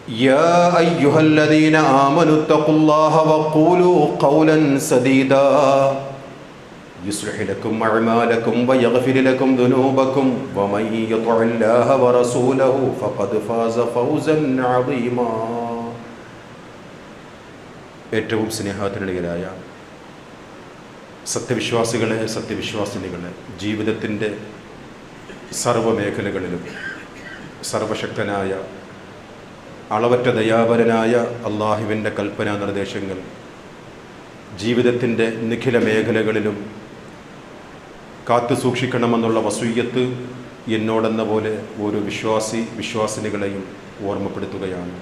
يا أيها الذين آمنوا اتقوا الله وقولوا قولا سديدا يصلح لكم أعمالكم ويغفر لكم ذنوبكم ومن يطع الله ورسوله فقد فاز فوزا عظيما. ഏറ്റവും സ്നേഹത്തിനിടയിലായ സത്യവിശ്വാസികളെ, സത്യവിശ്വാസിനികളെ, ജീവിതത്തിൻ്റെ സർവ്വമേഖലകളിലും സർവശക്തനായ അളവറ്റ ദയാപരനായ അള്ളാഹുവിൻ്റെ കൽപ്പനാ നിർദ്ദേശങ്ങൾ ജീവിതത്തിൻ്റെ നിഖില മേഖലകളിലും കാത്തു സൂക്ഷിക്കണമെന്നുള്ള വസൂയത്ത് എന്നോടെന്ന പോലെ ഓരോ വിശ്വാസിനികളെയും ഓർമ്മപ്പെടുത്തുകയാണ്.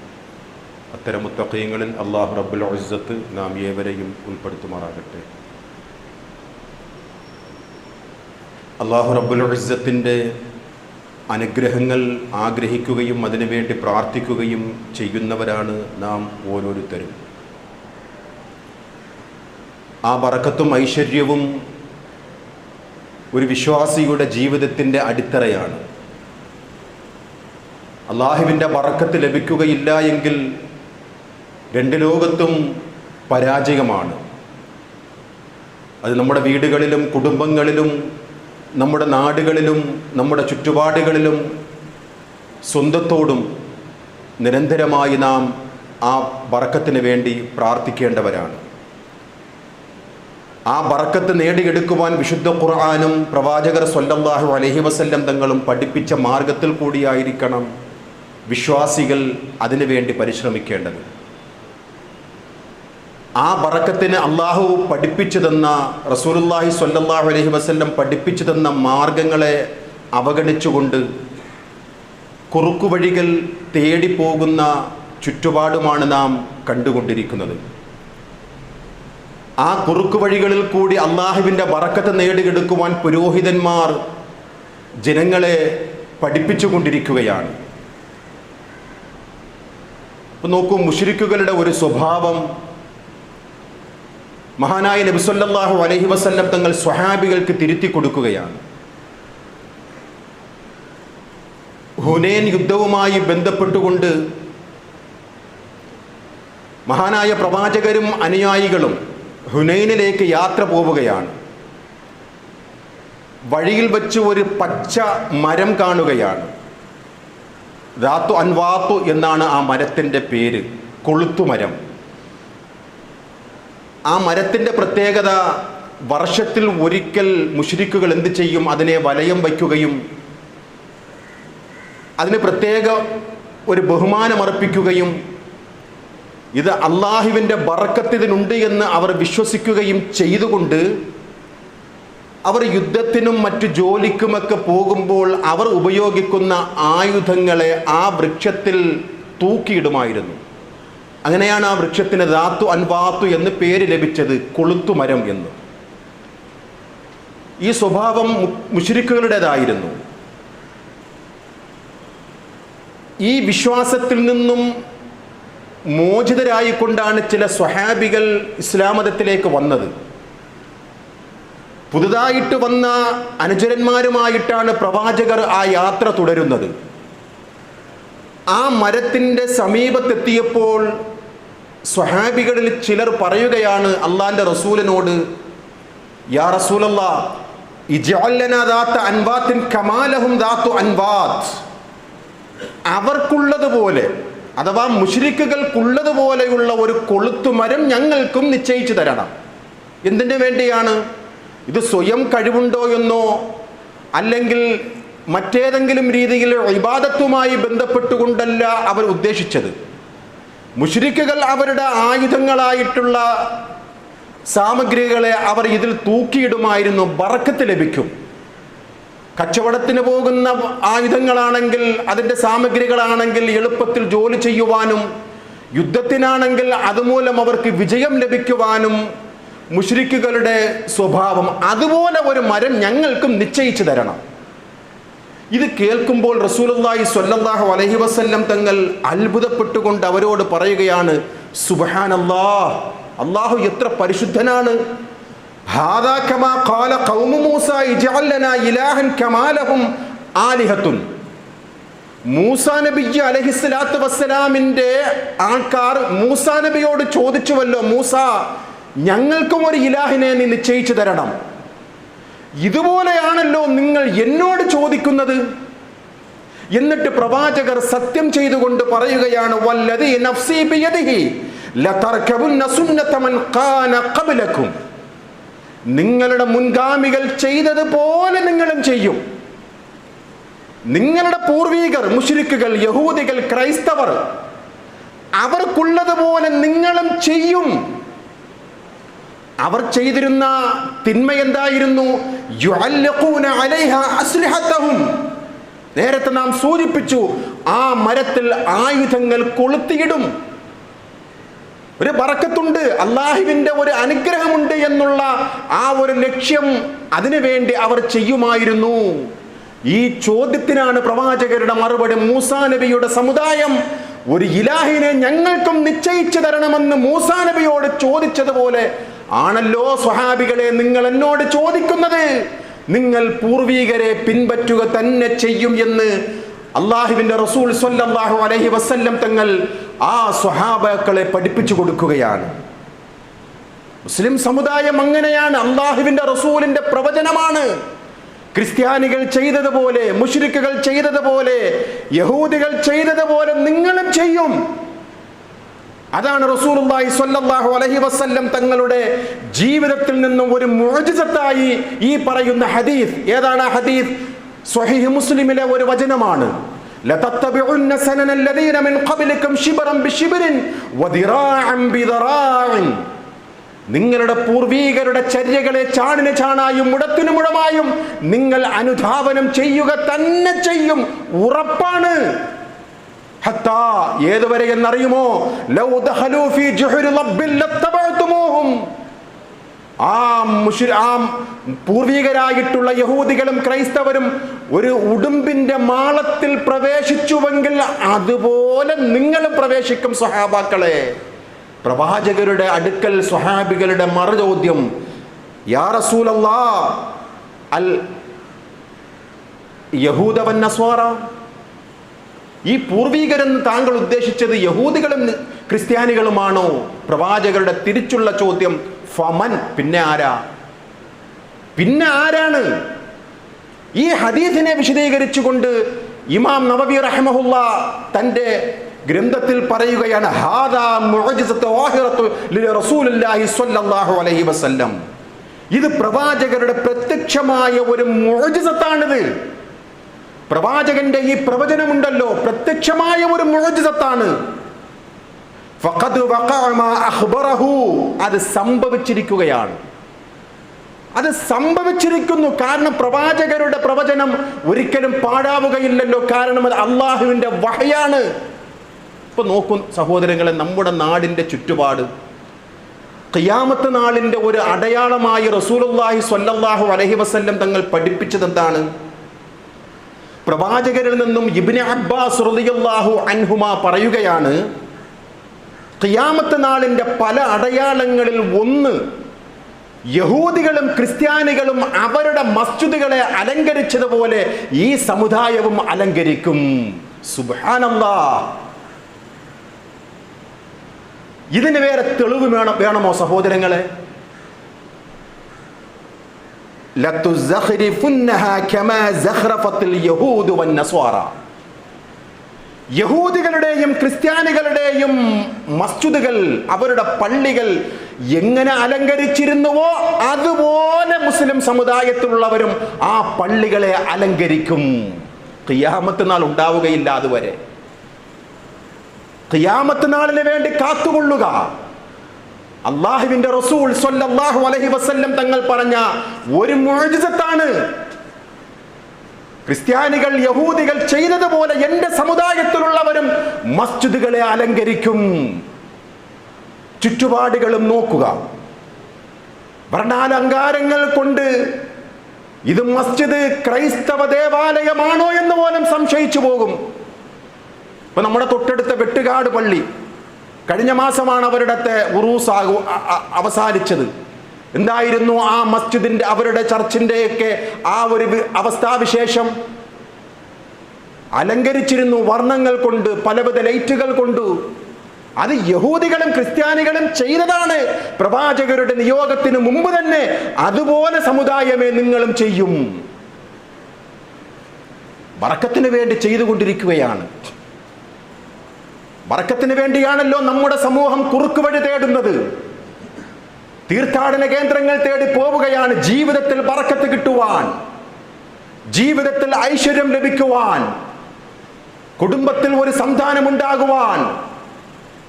അത്തരം മുത്തഖീങ്ങളിൽ അല്ലാഹു റബ്ബുൽ ഇസ്സത്ത് നാം ഏവരെയും ഉൾപ്പെടുത്തുമാറാകട്ടെ. അല്ലാഹു റബ്ബുൽ ഇസ്സത്തിൻ്റെ അനുഗ്രഹങ്ങൾ ആഗ്രഹിക്കുകയും അതിനുവേണ്ടി പ്രാർത്ഥിക്കുകയും ചെയ്യുന്നവരാണ് നാം ഓരോരുത്തരും. ആ ബറക്കത്തും ഐശ്വര്യവും ഒരു വിശ്വാസിയുടെ ജീവിതത്തിൻ്റെ അടിത്തറയാണ്. അള്ളാഹുവിൻ്റെ ബറക്കത്ത് ലഭിക്കുകയില്ല എങ്കിൽ രണ്ട് ലോകത്തും പരാജയമാണ്. അത് നമ്മുടെ വീടുകളിലും കുടുംബങ്ങളിലും നമ്മുടെ നാടുകളിലും നമ്മുടെ ചുറ്റുപാടുകളിലും സ്വന്തത്തോടും നിരന്തരമായി നാം ആ ബറക്കത്തിന് വേണ്ടി പ്രാർത്ഥിക്കേണ്ടവരാണ്. ആ ബറക്കത്ത് നേടിയെടുക്കുവാൻ വിശുദ്ധ ഖുർആനും പ്രവാചകർ സ്വല്ലല്ലാഹു അലൈഹി വസല്ലം തങ്ങളും പഠിപ്പിച്ച മാർഗത്തിൽ കൂടിയായിരിക്കണം വിശ്വാസികൾ അതിനു വേണ്ടി പരിശ്രമിക്കേണ്ടത്. ആ ബറക്കത്തിന് അള്ളാഹു പഠിപ്പിച്ചു തന്ന, റസൂലുള്ളാഹി സ്വല്ലല്ലാഹു അലൈഹി വസല്ലം പഠിപ്പിച്ചു തന്ന മാർഗങ്ങളെ അവഗണിച്ചുകൊണ്ട് കുറുക്കുവഴികൾ തേടിപ്പോകുന്ന ചുറ്റുപാടുമാണ് നാം കണ്ടുകൊണ്ടിരിക്കുന്നത്. ആ കുറുക്കുവഴികളിൽ കൂടി അള്ളാഹുവിൻ്റെ ബറക്കത്ത് നേടിയെടുക്കുവാൻ പുരോഹിതന്മാർ ജനങ്ങളെ പഠിപ്പിച്ചു കൊണ്ടിരിക്കുകയാണ്. അപ്പോൾ നോക്കൂ, മുശ്രിക്കുകളുടെ ഒരു സ്വഭാവം മഹാനായ നബി സല്ലല്ലാഹു അലൈഹി വസല്ലം തങ്ങൾ സ്വഹാബികൾക്ക് തിരുത്തി കൊടുക്കുകയാണ്. ഹുനൈൻ യുദ്ധവുമായി ബന്ധപ്പെട്ടുകൊണ്ട് മഹാനായ പ്രവാചകരും അനുയായികളും ഹുനൈനിലേക്ക് യാത്ര പോവുകയാണ്. വഴിയിൽ വെച്ച് ഒരു പച്ച മരം കാണുകയാണ്. ദാത്തു അൻവാത്തു എന്നാണ് ആ മരത്തിൻ്റെ പേര്, കൊളുത്തുമരം. ആ മരത്തിൻ്റെ പ്രത്യേകത, വർഷത്തിൽ ഒരിക്കൽ മുശ്രിക്കുകൾ എന്ത് ചെയ്യും? അതിനെ വലയം വയ്ക്കുകയും അതിന് പ്രത്യേക ഒരു ബഹുമാനമർപ്പിക്കുകയും ഇത് അള്ളാഹുവിൻ്റെ ബറക്കത്ത് ഇതിനുണ്ട് എന്ന് അവർ വിശ്വസിക്കുകയും ചെയ്തുകൊണ്ട് അവർ യുദ്ധത്തിനും മറ്റു ജോലിക്കുമൊക്കെ പോകുമ്പോൾ അവർ ഉപയോഗിക്കുന്ന ആയുധങ്ങളെ ആ വൃക്ഷത്തിൽ തൂക്കിയിടുമായിരുന്നു. അങ്ങനെയാണ് ആ വൃക്ഷത്തിന് ദാത്തു അൻവാത്തു എന്ന് പേര് ലഭിച്ചത്, കൊളുത്തുമരം എന്ന്. ഈ സ്വഭാവം മുശ്രിക്കുകളുടേതായിരുന്നു. ഈ വിശ്വാസത്തിൽ നിന്നും മോചിതരായിക്കൊണ്ടാണ് ചില സ്വഹാബികൾ ഇസ്ലാം മതത്തിലേക്ക് വന്നത്. പുതുതായിട്ട് വന്ന അനുചരന്മാരുമായിട്ടാണ് പ്രവാചകർ ആ യാത്ര തുടരുന്നത്. ആ മരത്തിൻ്റെ സമീപത്തെത്തിയപ്പോൾ സ്വഹാബികളിൽ ചിലർ പറയുകയാണ് അള്ളാന്റെ റസൂലിനോട്, യാ റസൂലല്ലാഹ് ഇജ്അൽ ലനാ ദാത്ത അൻവാത്തിൻ കമാ ലഹും ദാത്തു അൻവാത്ത്, അവർക്കുള്ളതുപോലെ അഥവാ മുശ്രിക്കുകൾക്കുള്ളതുപോലെയുള്ള ഒരു കൊളുത്തുമരം ഞങ്ങൾക്കും നിശ്ചയിച്ചു തരണം. എന്തിനു വേണ്ടിയാണ്? ഇത് സ്വയം കഴിവുണ്ടോ എന്നോ അല്ലെങ്കിൽ മറ്റേതെങ്കിലും രീതിയിൽ ഇബാദത്തുമായി ബന്ധപ്പെട്ടുകൊണ്ടല്ല അവർ ഉദ്ദേശിച്ചത്. മുശ്രിക്കുകൾ അവരുടെ ആയുധങ്ങളായിട്ടുള്ള സാമഗ്രികളെ അവർ ഇതിൽ തൂക്കിയിടുമായിരുന്നു, ബറക്കത്ത് ലഭിക്കും. കച്ചവടത്തിന് പോകുന്ന ആയുധങ്ങളാണെങ്കിൽ, അതിൻ്റെ സാമഗ്രികളാണെങ്കിൽ എളുപ്പത്തിൽ ജോലി ചെയ്യുവാനും, യുദ്ധത്തിനാണെങ്കിൽ അതുമൂലം അവർക്ക് വിജയം ലഭിക്കുവാനും മുശ്രിക്കുകളുടെ സ്വഭാവം. അതുപോലെ ഒരു മരം ഞങ്ങൾക്കും നിശ്ചയിച്ചു തരണം. ഇത് കേൾക്കുമ്പോൾ റസൂലുള്ളാഹി സ്വല്ലല്ലാഹു അലൈഹി വസല്ലം തങ്ങൾ അത്ഭുതപ്പെട്ടുകൊണ്ട് അവരോട് പറയുകയാണ്, സുബ്ഹാനല്ലാഹ്, അല്ലാഹു എത്ര പരിശുദ്ധനാണ്. ഹാദാ കമാ ഖാല ഖൗമു മൂസ ഇജ്അൽ ലനാ ഇലാഹൻ കമാ ലഹും ആലിഹത്തുൻ. മൂസാ നബി അലൈഹിസ്സലാത്തു വസ്സലാമിന്റെ ആൾക്കാർ മൂസാ നബിയോട് ചോദിച്ചുവല്ലോ, മൂസ, ഞങ്ങൾക്കും ഒരു ഇലാഹിനെ നീ നിശ്ചയിച്ചു തരണം. ഇതുപോലെയാണല്ലോ നിങ്ങൾ എന്നോട് ചോദിക്കുന്നത്. എന്നിട്ട് പ്രവാചകർ സത്യം ചെയ്തുകൊണ്ട് പറയുകയാണ്, വല്ലദീ നഫ്സീ ബിയദിഹി ലതർകബുന്ന സുന്നത മൻ കാന ഖബ്ലകും. നിങ്ങളുടെ മുൻഗാമികൾ ചെയ്തതുപോലെ നിങ്ങളും ചെയ്യും. നിങ്ങളുടെ പൂർവീകർ മുശ്രിക്കുകൾ, യഹൂദികൾ, ക്രൈസ്തവർ അവർക്കുള്ളതുപോലെ നിങ്ങളും ചെയ്യും. അവർ ചെയ്തിരുന്ന തിന്മ എന്തായിരുന്നു? യുഅല്ലഖൂന അലൈഹാ അസ്ലിഹതഹും. നേരത്തെ നാം സൂചിപ്പിച്ചു, ആ മരത്തിൽ ആയുധങ്ങൾ കൊളുത്തിയിടും. ഒരു ബറക്കത്തുണ്ട്, അള്ളാഹുവിന്റെ ഒരു അനുഗ്രഹമുണ്ട് എന്നുള്ള ആ ഒരു ലക്ഷ്യം, അതിനു വേണ്ടി അവർ ചെയ്യുമായിരുന്നു. ഈ ചോദ്യത്തിനാണ് പ്രവാചകരുടെ മറുപടി. മൂസാ നബിയുടെ സമുദായം ഒരു ഇലാഹിനെ ഞങ്ങൾക്കും നിശ്ചയിച്ചു തരണമെന്ന് മൂസാ നബിയോട് ചോദിച്ചതുപോലെ ആണല്ലോ സ്വഹാബികളെ നിങ്ങൾ എന്നോട് ചോദിക്കുന്നത്. നിങ്ങൾ പൂർവീകരെ പിൻപറ്റുക തന്നെ ചെയ്യും എന്ന് അള്ളാഹുവിന്റെ റസൂൽ സ്വല്ലല്ലാഹു അലൈഹി വസല്ലം തങ്ങൾ ആ സ്വഹാബാക്കളെ പഠിപ്പിച്ചു കൊടുക്കുകയാണ്. മുസ്ലിം സമുദായം അങ്ങനെയാണ്, അള്ളാഹുവിന്റെ റസൂലിന്റെ പ്രവചനമാണ്. ക്രിസ്ത്യാനികൾ ചെയ്തതുപോലെ, മുശ്രിക്കുകൾ ചെയ്തതുപോലെ, യഹൂദികൾ ചെയ്തതുപോലെ നിങ്ങളും ചെയ്യും. അതാണ് റസൂലുള്ളാഹി സ്വല്ലല്ലാഹു അലൈഹി വസല്ലം തങ്ങളുടെ ജീവിതത്തിൽ നിന്നും ഒരു മുഅ്ജിസത്തായി ഈ പറയുന്ന ഹദീസ്. ഏതാണ് ഹദീസ്? സ്വഹീഹ് മുസ്ലിമിലെ ഒരു വചനമാണ്. ലതത്തബിഉന്ന സനനല്ലദീന മിൻ ഖബ്ലികും ശിബ്റൻ ബിശിബ്റിൻ വദിറാഅൻ ബിദറാഇൻ. നിങ്ങളുടെ പൂർവീകരുടെ ചര്യകളെ ചാണിന് ചാണായും മുടത്തിനു മുഴമായും നിങ്ങൾ അനുധാവനം ചെയ്യുക തന്നെ ചെയ്യും, ഉറപ്പാണ്. ഹത്താ, ഏതുവരെ എന്നറിയുമോ? ലൗ ദഖലൂ ഫീ ജുഹുരി റബ്ബിൻ ലത്തബഅതുമൂഹും. ആ പൂർവീകരായിട്ടുള്ള യഹൂദികളും ക്രൈസ്തവരും ഒരു ഉടുമ്പിന്റെ മാളത്തിൽ പ്രവേശിച്ചുവെങ്കിൽ അതുപോലെ നിങ്ങളും പ്രവേശിക്കും സ്വഹാബാക്കളെ. പ്രവാചകരുടെ അടുക്കൽ സ്വഹാബികളുടെ മറുചോദ്യം, യാ റസൂലല്ലാഹ്, അൽ യഹൂദ വന്നസ്വാറ, ഈ പൂർവീകരെന്ന് താങ്കൾ ഉദ്ദേശിച്ചത് യഹൂദികളും ക്രിസ്ത്യാനികളുമാണോ? പ്രവാചകരുടെ തിരിച്ചുള്ള ചോദ്യം, ഫമൻ, പിന്നെ ആരാ? പിന്നെ ആരാണ്? ഈ ഹദീസിനെ വിശദീകരിച്ചുകൊണ്ട് ഇമാം നവവി റഹിമഹുല്ലാ തന്റെ ഗ്രന്ഥത്തിൽ പറയുകയാണ്, ഹാദാ മുഅ്ജിസത്തു വാഹിറത്തു ലിറസൂലില്ലാഹി സ്വല്ലല്ലാഹു അലൈഹി വസല്ലം. ഇത് പ്രവാചകരുടെ പ്രത്യക്ഷമായ ഒരു മുഅ്ജിസത്താണിത്. പ്രവാചകന്റെ ഈ പ്രവചനമുണ്ടല്ലോ, പ്രത്യക്ഷമായ ഒരു മുഅ്ജിസത്താണ്. ഫഖദ് വഖഅ മാ അഖ്ബറഹു, അത് സംഭവിച്ചിരിക്കുകയാണ്, അത് സംഭവിച്ചിരിക്കുന്നു. കാരണം പ്രവാചകരുടെ പ്രവചനം ഒരിക്കലും പാഴാവുകയില്ലല്ലോ, കാരണം അത് അള്ളാഹുവിന്റെ വഹയാണ്. ഇപ്പൊ നോക്കൂ സഹോദരങ്ങളെ, നമ്മുടെ നാടിന്റെ ചുറ്റുപാട് ഖിയാമത്ത് നാളിന്റെ ഒരു അടയാളമായി റസൂലുള്ളാഹി സ്വല്ലല്ലാഹു അലൈഹി വസല്ലം തങ്ങൾ പഠിപ്പിച്ചത് എന്താണ്? പ്രവാചകരിൽ നിന്നും ഇബ്നു അബ്ബാസ് റളിയല്ലാഹു അൻഹുമാ പറയുകയാണ്, ഖിയാമത്ത് നാളിന്റെ പല അടയാളങ്ങളിൽ ഒന്ന്, യഹൂദികളും ക്രിസ്ത്യാനികളും അവരുടെ മസ്ജിദുകളെ അലങ്കരിച്ചതുപോലെ ഈ സമുദായവും അലങ്കരിക്കും. സുബ്ഹാനല്ലാഹ്. ഇതിന് വേറെ തെളിവ് വേണമോ സഹോദരങ്ങളെ? യഹൂദികളുടെയും ക്രിസ്ത്യാനികളുടെയും മസ്ജിദുകൾ, അവരുടെ പള്ളികൾ എങ്ങനെ അലങ്കരിച്ചിരുന്നുവോ അതുപോലെ മുസ്ലിം സമുദായത്തിലുള്ളവരും ആ പള്ളികളെ അലങ്കരിക്കും. ഖിയാമത്ത് നാൾ ഉണ്ടാവുകയില്ല അതുവരെ. ഖിയാമത്ത് നാളിന് വേണ്ടി കാത്തുകൊള്ളുക. അള്ളാഹുവിന്റെ റസൂൽ സ്വല്ലല്ലാഹു അലൈഹി വസല്ലം തങ്ങൾ പറഞ്ഞ ഒരു മുഅ്ജിസത്താണ്. ക്രിസ്ത്യാനികൾ യഹൂദികൾ ചെയ്തതുപോലെ എൻ്റെ സമുദായത്തിലുള്ളവരും മസ്ജിദുകളെ അലങ്കരിക്കും. ചുറ്റുപാടുകളും നോക്കുക, വർണ്ണാലങ്കാരങ്ങൾ കൊണ്ട് ഇത് മസ്ജിദ് ക്രൈസ്തവ ദേവാലയമാണോ എന്ന് പോലും സംശയിച്ചു പോകും. ഇപ്പൊ നമ്മുടെ തൊട്ടടുത്ത വെട്ടുകാട് പള്ളി, കഴിഞ്ഞ മാസമാണ് അവരുടെ ഉറൂസ് അവസാനിച്ചത്. എന്തായിരുന്നു ആ മസ്ജിദിന്റെ, അവരുടെ ചർച്ചിന്റെയൊക്കെ ആ ഒരു അവസ്ഥാവിശേഷം? അലങ്കരിച്ചിരുന്നു വർണ്ണങ്ങൾ കൊണ്ട്, പലവിധ ലൈറ്റുകൾ കൊണ്ട്. അത് യഹൂദികളും ക്രിസ്ത്യാനികളും ചെയ്തതാണ്. പ്രവാചകരുടെ നിയോഗത്തിന് മുമ്പ് തന്നെ അതുപോലെ സമുദായമേ നിങ്ങളും ചെയ്യും. ബറക്കത്തിന് വേണ്ടി ചെയ്തുകൊണ്ടിരിക്കുകയാണ്. ബറക്കത്തിന് വേണ്ടിയാണല്ലോ നമ്മുടെ സമൂഹം കുറുക്കുവഴി തേടുന്നത്. തീർത്ഥാടന കേന്ദ്രങ്ങൾ തേടി പോവുകയാണ്, ജീവിതത്തിൽ ബറക്കത്ത് കിട്ടുവാൻ, ജീവിതത്തിൽ ഐശ്വര്യം ലഭിക്കുവാൻ, കുടുംബത്തിൽ ഒരു സന്താനമുണ്ടാകുവാൻ,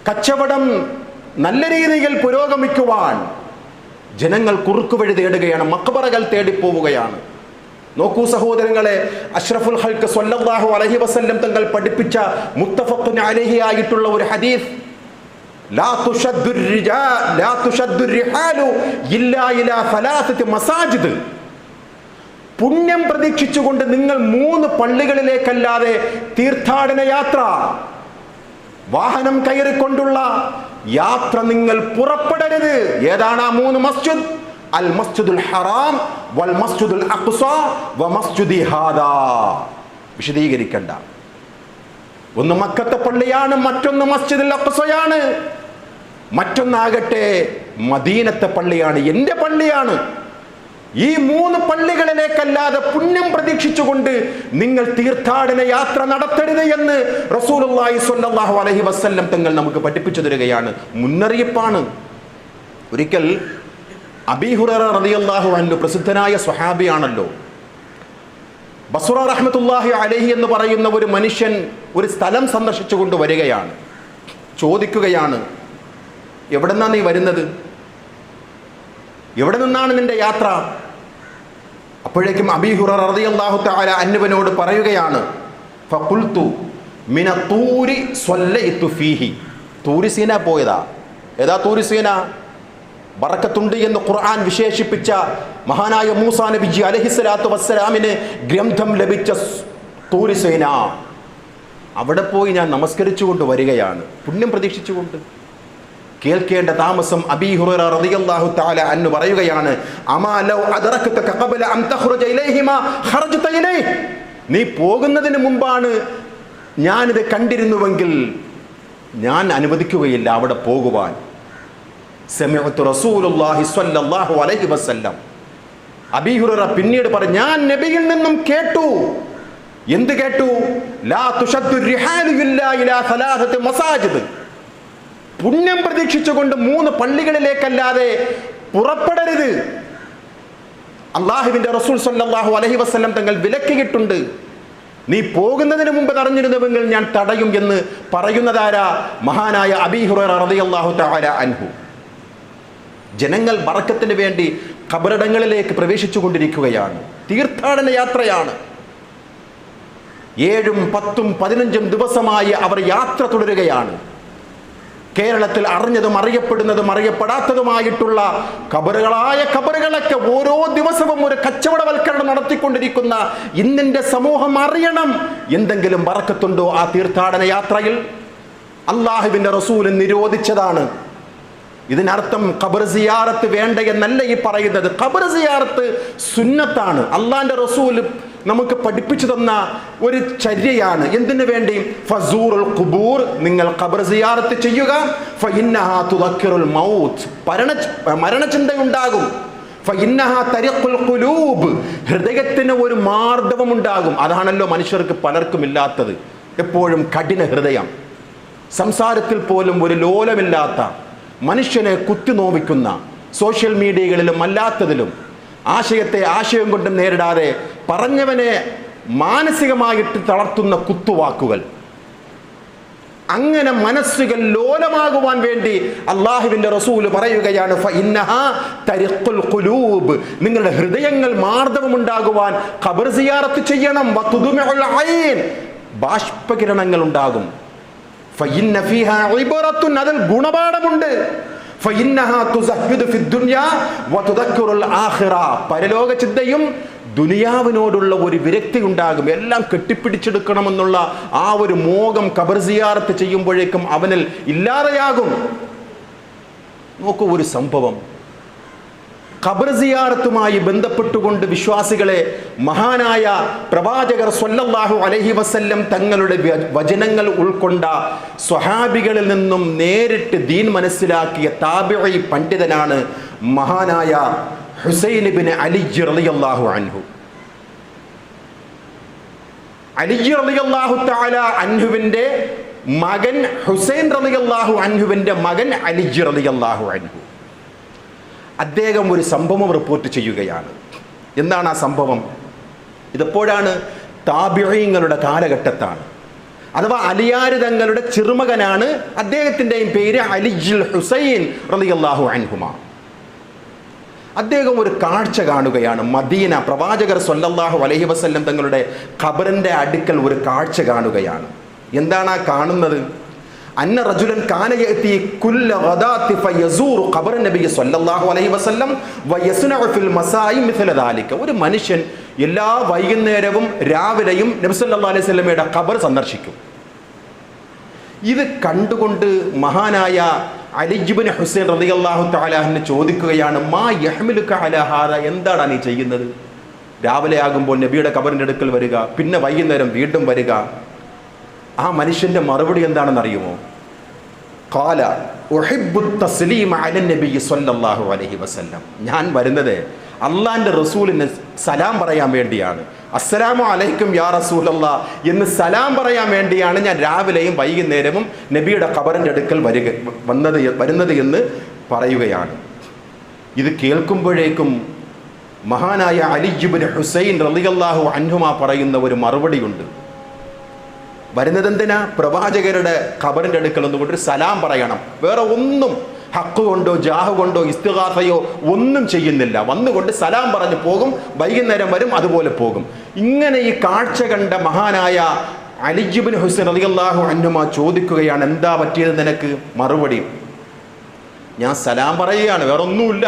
കച്ചവടം നല്ല രീതിയിൽ പുരോഗമിക്കുവാൻ ജനങ്ങൾ കുറുക്കുവഴി തേടുകയാണ്, മഖ്ബറകൾ തേടിപ്പോവുകയാണ്. നോക്കൂ സഹോദരങ്ങളെ, അഷ്റഫുൽ ഖൽഖ് സ്വല്ലല്ലാഹു അലൈഹി വസല്ലം തങ്ങൾ പഠിപ്പിച്ച മുത്തഫഖുൻ അലൈഹി ആയിട്ടുള്ള ഒരു ഹദീസ്, ലാ തുഷദ്ദു റിഹാലു ഇല്ലാ ഇലാ സലാസത്തി മസാജിദ്. പുണ്യം പ്രതീക്ഷിച്ചുകൊണ്ട് നിങ്ങൾ 3 പള്ളികളിലേക്കല്ലാതെ തീർത്ഥാടന യാത്ര, വാഹനം കയറിക്കൊണ്ടുള്ള യാത്ര നിങ്ങൾ പുറപ്പെടരുത്. ഏതാണ് ആ 3 മസ്ജിദ്? അൽ മസ്ജിദുൽ ഹറാം വൽ മസ്ജിദുൽ അഖ്സ വ മസ്ജിദി ഹാദാ. വിശദീകരിക്കണ്ട. ഒന്ന് മക്കത്തെ പള്ളിയാണ്, മറ്റൊന്ന് മസ്ജിദുൽ അഖ്സയാണ്, മറ്റൊന്നാകട്ടെ മദീനത്തെ പള്ളിയാണ്, എൻ്റെ പള്ളിയാണ്. ഈ 3 പള്ളികളിലേക്കല്ലാതെ പുണ്യം പ്രതീക്ഷിച്ചുകൊണ്ട് നിങ്ങൾ തീർത്ഥാടന യാത്ര നടത്തരുത് എന്ന് റസൂലുള്ളാഹി സ്വല്ലല്ലാഹു അലൈഹി വസല്ലം തങ്ങൾ നമുക്ക് പഠിപ്പിച്ചു തരികയാണ്. മുന്നറിയിപ്പാണ്. ഒരിക്കൽ അബീ ഹുറൈറ റളിയല്ലാഹു അൻഹു, പ്രസിദ്ധനായ സ്വഹാബിയാണല്ലോ, ബസ്റ റഹ്മത്തുള്ളാഹി അലൈഹി എന്ന് പറയുന്ന ഒരു മനുഷ്യൻ ഒരു സ്ഥലം സന്ദർശിച്ചുകൊണ്ട് വരികയാണ്. ചോദിക്കുകയാണ്, എവിടെ നിന്നാണ് നീ വരുന്നത്? എവിടെ നിന്നാണ് നിന്റെ യാത്ര? അപ്പോഴേക്കും അബീ ഹുറൈറ റളിയല്ലാഹു തആല അൻഹുവിനോട് പറയുകയാണ്, ഫഖുൽതു മിന തൂരി സ്വല്ലൈതു ഫീഹി. തൂരി സീന പോയതാ. ഏതാ തൂരി സീന? ബറക്കത്തുണ്ട് എന്ന് ഖുർആൻ വിശേഷിപ്പിച്ച മഹാനായ മൂസാ നബി അലൈഹിസ്സലാത്തു വസ്സലാമിന് ഗ്രന്ഥം ലഭിച്ച തൂരി സീന. അവിടെ പോയി ഞാൻ നമസ്കരിച്ചുകൊണ്ട് വരികയാണ്, പുണ്യം പ്രതീക്ഷിച്ചുകൊണ്ട്. കേൾക്കേണ്ട താമസം അബീ ഹുറൈറ റളിയല്ലാഹു തആല അൻഹു പറയുകയാണ്, അമാ ലൗ അദ്റകതക ഖബല അൻ തഖ്റുജ ഇലൈഹിമാ ഖറജ്ത ഇലൈഹി. നീ പോകുന്നതിന് മുമ്പാണ് ഞാനിത് കണ്ടിരുന്നുവെങ്കിൽ ഞാൻ അനുവദിക്കുകയില്ല അവിടെ പോകുവാൻ. സമിഅതു റസൂലുള്ളാഹി സ്വല്ലല്ലാഹു അലൈഹി വസല്ലം. അബീ ഹുറൈറ പിന്നീട് പറഞ്ഞു, ഞാൻ നബിയിൽ നിന്നും കേട്ടു. എന്ത് കേട്ടു? ലാ തുഷദ്ദു റിഹാലു ഇല്ലാ ഇലാ സലാസത്തി മസാജിദ്. പുണ്യം പ്രതീക്ഷിച്ചുകൊണ്ട് 3 പള്ളികളിലേക്കല്ലാതെ പുറപ്പെടരുത്. അള്ളാഹുവിന്റെ റസൂൽ സ്വല്ലല്ലാഹു അലൈഹി വസല്ലം തങ്ങൾ വിലക്കിയിട്ടുണ്ട്. നീ പോകുന്നതിന് മുമ്പ് അറിഞ്ഞിരുന്നുവെങ്കിൽ ഞാൻ തടയും എന്ന് പറയുന്നതാരാ? മഹാനായ അബീ ഹുറൈറ റളിയല്ലാഹു തആല അൻഹു. ജനങ്ങൾ ബറക്കത്തിന് വേണ്ടി ഖബറിടങ്ങളിലേക്ക് പ്രവേശിച്ചു കൊണ്ടിരിക്കുകയാണ്. തീർത്ഥാടന യാത്രയാണ്. 7ഉം 10ഉം 15ഉം ദിവസമായി അവർ യാത്ര തുടരുകയാണ്. കേരളത്തിൽ അറിഞ്ഞതും അറിയപ്പെടുന്നതും അറിയപ്പെടാത്തതുമായിട്ടുള്ള ഖബറുകളൊക്കെ ഓരോ ദിവസവും ഒരു കച്ചവടവൽക്കരണം നടത്തിക്കൊണ്ടിരിക്കുന്ന ഇന്നിന്റെ സമൂഹം അറിയണം, എന്തെങ്കിലും ബറക്കത്തുണ്ടോ ആ തീർത്ഥാടന യാത്രയിൽ? അള്ളാഹുവിന്റെ റസൂൽ നിരോധിച്ചതാണ്. ഇതിനർത്ഥം ഖബർ സിയാറത്ത് വേണ്ട എന്നല്ല ഈ പറയുന്നത്. ഖബർ സിയാറത്ത് സുന്നത്താണ്. അള്ളാഹിന്റെ റസൂൽ നമുക്ക് പഠിപ്പിച്ചു തന്ന ഒരു ചര്യയാണ്. എന്തിനു വേണ്ടി? ഫസൂറുൽ ഖുബൂർ, നിങ്ങൾ ഖബർ സിയാറത്ത് ചെയ്യുക. ഫഇന്നഹാ തുദക്കിറുൽ മൗത്ത്, മരണചിന്തയുണ്ടാകും. ഫഇന്നഹാ തരിഖുൽ ഖുലൂബ്, ഹൃദയത്തിന് ഒരു മാർദ്ദവമുണ്ടാകും. അതാണല്ലോ മനുഷ്യർക്ക് പലർക്കും ഇല്ലാത്തത്. എപ്പോഴും കഠിന ഹൃദയം, സംസാരത്തിൽ പോലും ഒരു ലോലമില്ലാത്ത, മനുഷ്യനെ കുത്തിനോവിക്കുന്ന, സോഷ്യൽ മീഡിയകളിലും അല്ലാത്തതിലും ആശയത്തെ ആശയം കൊണ്ട് നേരിടാതെ പറഞ്ഞവനെ മാനസികമായിട്ട് തളർത്തുന്ന കുത്തുവാക്കുകൾ, അങ്ങനെ മനസ്സുകൾ ലോലമാകുവാൻ വേണ്ടി അള്ളാഹുവിന്റെ റസൂൽ പറയുകയാണ്, ഫഇന്നഹാ തരിഖുൽ ഖുലൂബ്, നിങ്ങളുടെ ഹൃദയങ്ങൾ മാർദ്ദവമുണ്ടാകുവാൻ ഖബർ സിയാറത്ത് ചെയ്യണം. വതുദ്മിഉൽ ഐൻ, ബാഷ്പകിരണങ്ങൾ ഉണ്ടാകും. ഫഇന്ന ഫീഹാ ഇബ്റത്തുൻ, അതിൽ ഗുണപാഠമുണ്ട്. ഫഇന്നഹാ തുസഹ്ഹിദു ഫിദ്ദുനിയാ വതുദക്കിറുൽ ആഖിറ, പരലോക ചിന്തയും ദുനിയാവിനോടുള്ള ഒരു വിരക്തി ഉണ്ടാകും. എല്ലാം കെട്ടിപ്പിടിച്ചെടുക്കണമെന്നുള്ള ആ ഒരു മോഹം ഖബർ സിയാറത്ത് ചെയ്യുമ്പോഴേക്കും അവനിൽ ഇല്ലാതെയാകും. നോക്കൂ ഒരു സംഭവം. ഖബർ സിയാറത്തുമായി ബന്ധപ്പെട്ടുകൊണ്ട് വിശ്വാസികളെ മഹാനായ പ്രവാചകർ സ്വല്ലല്ലാഹു അലൈഹി വസല്ലം തങ്ങളുടെ വചനങ്ങൾ ഉൾക്കൊണ്ട സ്വഹാബികളിൽ നിന്നും നേരിട്ട് ദീൻ മനസ്സിലാക്കിയ താബിഈ പണ്ഡിതനാണ് മഹാനായ ഹുസൈൻ ഇബ്നു അലി റളിയല്ലാഹു അൻഹു. അലി റളിയല്ലാഹു തആല അൻഹുവിന്റെ മകൻ ഹുസൈൻ റളിയല്ലാഹു അൻഹുവിന്റെ മകൻ അലി റളിയല്ലാഹു അൻഹു അദ്ദേഹം ഒരു സംഭവം റിപ്പോർട്ട് ചെയ്യുകയാണ്. എന്താണ് ആ സംഭവം? ഇതെപ്പോഴാണ്? താബിഈങ്ങളുടെ കാലഘട്ടത്താണ്. അഥവാ അലിയാർ തങ്ങളുടെ ചെറുമകനാണ്. അദ്ദേഹത്തിൻ്റെയും പേര് അലിജുൽ ഹുസൈൻ റളിയല്ലാഹു അൻഹുമ. അദ്ദേഹം ഒരു കാഴ്ച കാണുകയാണ്. മദീന പ്രവാചകർ സ്വല്ലല്ലാഹു അലൈഹി വസല്ലം തങ്ങളുടെ ഖബറിൻ്റെ അടുക്കൽ ഒരു കാഴ്ച കാണുകയാണ്. എന്താണ് ആ കാണുന്നത്? അന്ന റജുലൻ കാന യഅതി കുല്ല ഗദാത്തി ഫയസൂറു ഖബർ നബി സ്വല്ലല്ലാഹു അലൈഹി വസല്ലം വയസ്നഉ ഫിൽ മസായി മിസ്ല ദാലിക. ഒരു മനുഷ്യൻ എല്ലാ വൈകുന്നേരവും രാവിലെയും നബി സല്ലല്ലാഹു അലൈഹി വസല്ലമയുടെ ഖബർ സന്ദർശിക്കും. ഇത് കണ്ടുകൊണ്ട് മഹാനായ അലി ഇബ്നു ഹുസൈൻ റളിയല്ലാഹു തആല അൻഹു ചോദിക്കുകയാണ്, മാ യഹ്മിലുക അലാ ഹാദാ, എന്താണ് നീ ചെയ്യുന്നത്? രാവിലെ ആകുമ്പോൾ നബിയുടെ ഖബറിൻ്റെ അടുക്കൽ വരിക, പിന്നെ വൈകുന്നേരം വീണ്ടും വരിക. ആ മനുഷ്യന്റെ മറുപടി എന്താണെന്ന് അറിയുമോ? ഖാല ഉഹിബ്ബു തസ്ലീമ അല നബി സ്വല്ലല്ലാഹു അലൈഹി വസല്ലം. ഞാൻ വരുന്നത് അള്ളാന്റെ റസൂലിന് സലാം പറയാൻ വേണ്ടിയാണ്. അസ്സലാമു അലൈക്കും യാ റസൂലല്ലാഹ് എന്ന് സലാം പറയാൻ വേണ്ടിയാണ് ഞാൻ രാവിലെയും വൈകുന്നേരവും നബിയുടെ ഖബറിൻ്റെ അടുക്കൽ വരുന്നത് എന്ന് പറയുകയാണ്. ഇത് കേൾക്കുമ്പോഴേക്കും മഹാനായ അലി ഇബ്നു ഹുസൈൻ റളിയല്ലാഹു അൻഹുമാ പറയുന്ന ഒരു മറുപടിയുണ്ട്. വരുന്നത് എന്തിനാ? പ്രവാചകരുടെ ഖബറിൻ്റെ അടുക്കൽ ഒന്നുകൊണ്ട് ഒരു സലാം പറയണം. വേറെ ഒന്നും ഹക്ക് കൊണ്ടോ ജാഹ് കൊണ്ടോ ഇസ്തിഗാസയോ ഒന്നും ചെയ്യുന്നില്ല. വന്നുകൊണ്ട് സലാം പറഞ്ഞു പോകും, വൈകുന്നേരം വരും, അതുപോലെ പോകും. ഇങ്ങനെ ഈ കാഴ്ച കണ്ട മഹാനായ അലി ഇബ്നു ഹുസൈൻ റളിയല്ലാഹു അൻഹുമാ ചോദിക്കുകയാണ്, എന്താ പറ്റിയത് നിനക്ക്? മറുപടി, ഞാൻ സലാം പറയുകയാണ്, വേറെ ഒന്നുമില്ല.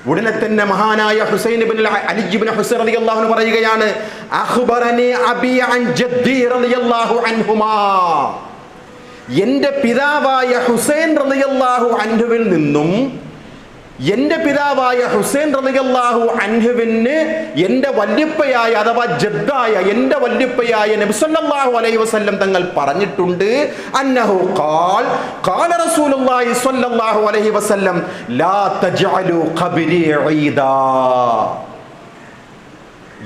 ഉടനെ തന്നെ മഹാനായ ഹുസൈൻ ഇബ്നു അലി ഇബ്നു ഹുസൈൻ റളിയല്ലാഹു അൻഹു പറയുകയാണ്, അഖ്ബറനി അബി അൻ ജദ്ദി റളിയല്ലാഹു അൻഹുമാ. എൻ്റെ പിതാവായ ഹുസൈൻ റളിയല്ലാഹു അൻഹുവിൽ നിന്നും എൻ്റെ പിതാവായ ഹുസൈൻ റളിയല്ലാഹു അൻഹുവിന് എൻ്റെ വല്യപ്പയായ അഥവാ ജദ്ദായ എൻ്റെ വല്യപ്പയായ നബി സല്ലല്ലാഹു അലൈഹി വസല്ലം തങ്ങൾ പറഞ്ഞിട്ടുണ്ട്, അന്നഹു ഖാല റസൂലുള്ളാഹി സ്വല്ലല്ലാഹു അലൈഹി വസല്ലം ലാ തജ്അലു ഖബ്രി ഈദാ.